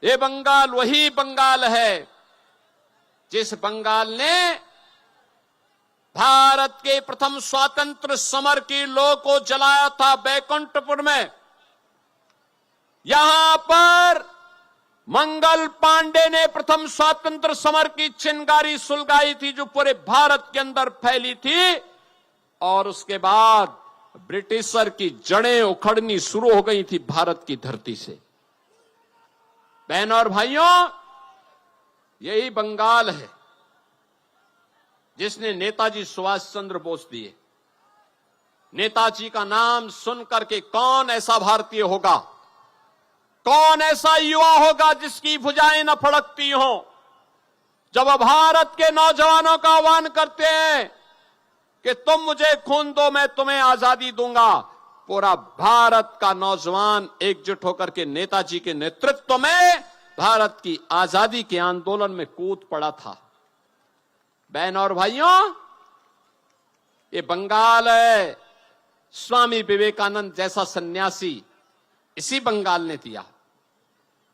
ये बंगाल वही बंगाल है जिस बंगाल ने भारत के प्रथम स्वातंत्र समर की लौ को जलाया था बैकुंठपुर में। यहां पर मंगल पांडे ने प्रथम स्वातंत्र समर की चिंगारी सुलगाई थी जो पूरे भारत के अंदर फैली थी, और उसके बाद ब्रिटिशर की जड़ें उखड़नी शुरू हो गई थी भारत की धरती से। बहनों और भाइयों, यही बंगाल है जिसने नेताजी सुभाष चंद्र बोस दिए। नेताजी का नाम सुनकर के कौन ऐसा भारतीय होगा, कौन ऐसा युवा होगा जिसकी भुजाएं न फड़कती हों जब भारत के नौजवानों का आह्वान करते हैं कि तुम मुझे खून दो मैं तुम्हें आजादी दूंगा। पूरा भारत का नौजवान एकजुट होकर के नेताजी के नेतृत्व में भारत की आजादी के आंदोलन में कूद पड़ा था। बहनों और भाइयों, ये बंगाल है स्वामी विवेकानंद जैसा सन्यासी इसी बंगाल ने दिया।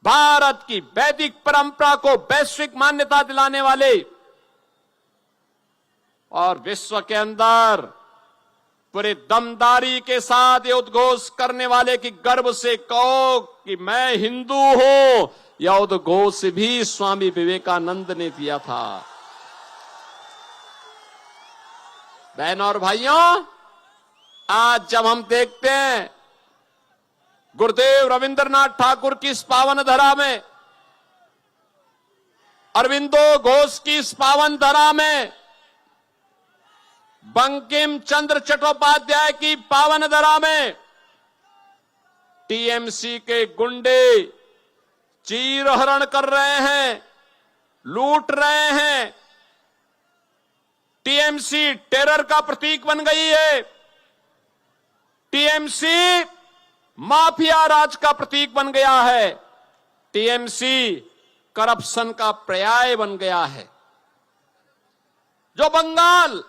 भारत की वैदिक परंपरा को वैश्विक मान्यता दिलाने वाले और विश्व के अंदर पूरे दमदारी के साथ ये उद्घोष करने वाले कि गर्व से कहो कि मैं हिंदू हूं, यह उद्घोष भी स्वामी विवेकानंद ने दिया था। बहनों और भाइयों, आज जब हम देखते हैं गुरुदेव रविंद्रनाथ ठाकुर की इस पावन धरा में, अरविंदो घोष की इस पावन धरा में, बंकिम चंद्र चट्टोपाध्याय की पावन धरा में टीएमसी के गुंडे चीरहरण कर रहे हैं, लूट रहे हैं। टीएमसी टेरर का प्रतीक बन गई है। टीएमसी माफिया राज का प्रतीक बन गया है। टीएमसी करप्शन का पर्याय बन गया है। जो बंगाल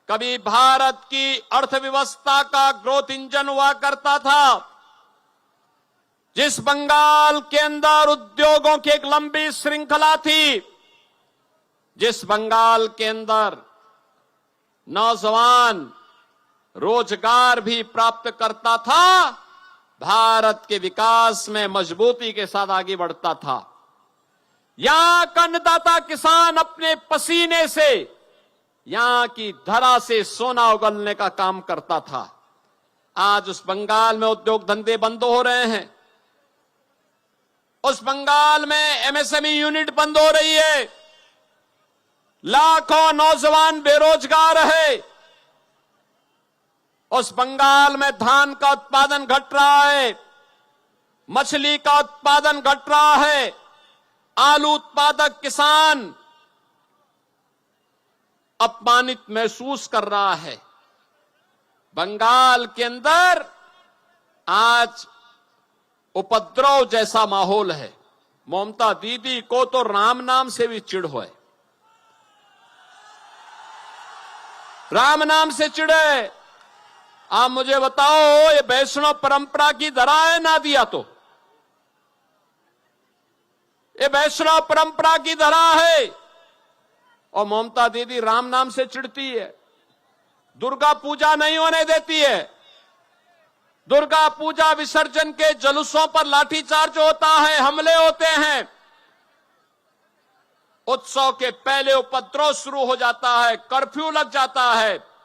कभी भारत की अर्थव्यवस्था का ग्रोथ इंजन हुआ करता था, जिस बंगाल के अंदर उद्योगों की एक लंबी श्रृंखला थी, जिस बंगाल के अंदर नौजवान रोजगार भी प्राप्त करता था, भारत के विकास में मजबूती के साथ आगे बढ़ता था। यहां का अन्नदाता किसान अपने पसीने से यहां की धरा से सोना उगलने का काम करता था। आज उस बंगाल में उद्योग धंधे बंद हो रहे हैं। उस बंगाल में एमएसएमई यूनिट बंद हो रही है। लाखों नौजवान बेरोजगार है। उस बंगाल में धान का उत्पादन घट रहा है, मछली का उत्पादन घट रहा है। आलू उत्पादक किसान अपमानित महसूस कर रहा है। बंगाल के अंदर आज उपद्रव जैसा माहौल है। ममता दीदी को तो राम नाम से भी चिढ़ है, राम नाम से चिढ़े। आप मुझे बताओ, ये वैष्णव परंपरा की धरा है ना दिया तो? ये वैष्णव परंपरा की धरा है और ममता दीदी राम नाम से चिढ़ती है। दुर्गा पूजा नहीं होने देती है। दुर्गा पूजा विसर्जन के जुलूसों पर लाठीचार्ज होता है, हमले होते हैं। उत्सव के पहले उपद्रव शुरू हो जाता है, कर्फ्यू लग जाता है।